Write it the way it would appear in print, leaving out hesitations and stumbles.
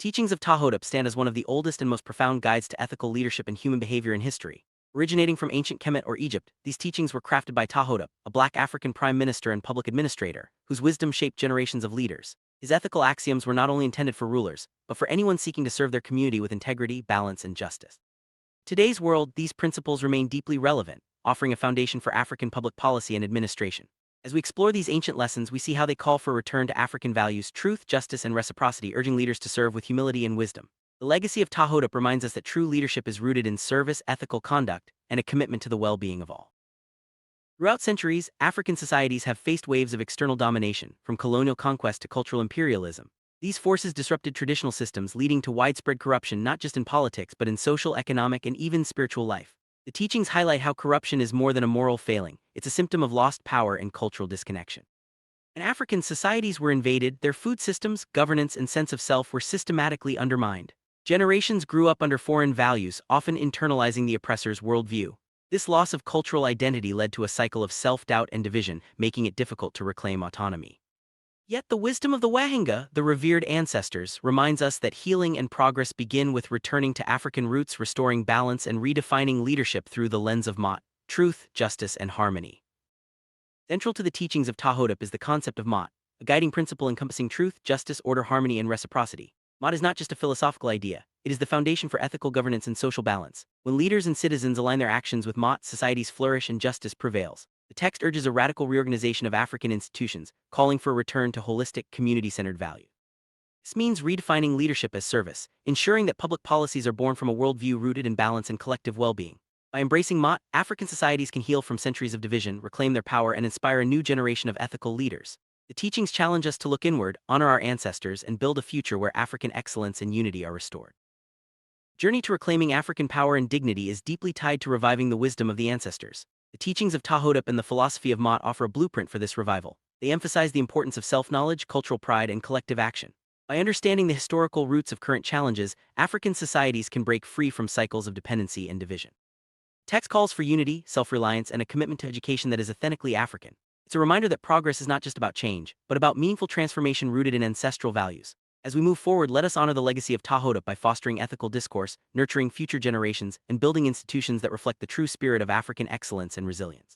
Teachings of PTAH-HOTEP stand as one of the oldest and most profound guides to ethical leadership and human behavior in history. Originating from ancient Kemet or Egypt, these teachings were crafted by PTAH-HOTEP, a black African prime minister and public administrator, whose wisdom shaped generations of leaders. His ethical axioms were not only intended for rulers, but for anyone seeking to serve their community with integrity, balance, and justice. Today's world, these principles remain deeply relevant, offering a foundation for African public policy and administration. As we explore these ancient lessons, we see how they call for a return to African values: truth, justice, and reciprocity, urging leaders to serve with humility and wisdom. The legacy of PTAH-HOTEP reminds us that true leadership is rooted in service, ethical conduct, and a commitment to the well-being of all. Throughout centuries, African societies have faced waves of external domination, from colonial conquest to cultural imperialism. These forces disrupted traditional systems, leading to widespread corruption not just in politics but in social, economic, and even spiritual life. The teachings highlight how corruption is more than a moral failing; it's a symptom of lost power and cultural disconnection. When African societies were invaded, their food systems, governance, and sense of self were systematically undermined. Generations grew up under foreign values, often internalizing the oppressor's worldview. This loss of cultural identity led to a cycle of self-doubt and division, making it difficult to reclaim autonomy. Yet the wisdom of the Wahinga, the revered ancestors, reminds us that healing and progress begin with returning to African roots, restoring balance, and redefining leadership through the lens of Mot, truth, justice, and harmony. Central to the teachings of PTAH-HOTEP is the concept of Mot, a guiding principle encompassing truth, justice, order, harmony, and reciprocity. Mot is not just a philosophical idea, it is the foundation for ethical governance and social balance. When leaders and citizens align their actions with Mot, societies flourish and justice prevails. The text urges a radical reorganization of African institutions, calling for a return to holistic, community-centered value. This means redefining leadership as service, ensuring that public policies are born from a worldview rooted in balance and collective well-being. By embracing Mot, African societies can heal from centuries of division, reclaim their power, and inspire a new generation of ethical leaders. The teachings challenge us to look inward, honor our ancestors, and build a future where African excellence and unity are restored. The journey to reclaiming African power and dignity is deeply tied to reviving the wisdom of the ancestors. The teachings of PTAH-HOTEP and the philosophy of Mot offer a blueprint for this revival. They emphasize the importance of self-knowledge, cultural pride, and collective action. By understanding the historical roots of current challenges, African societies can break free from cycles of dependency and division. The text calls for unity, self-reliance, and a commitment to education that is authentically African. It's a reminder that progress is not just about change, but about meaningful transformation rooted in ancestral values. As we move forward, let us honor the legacy of PTAH-HOTEP by fostering ethical discourse, nurturing future generations, and building institutions that reflect the true spirit of African excellence and resilience.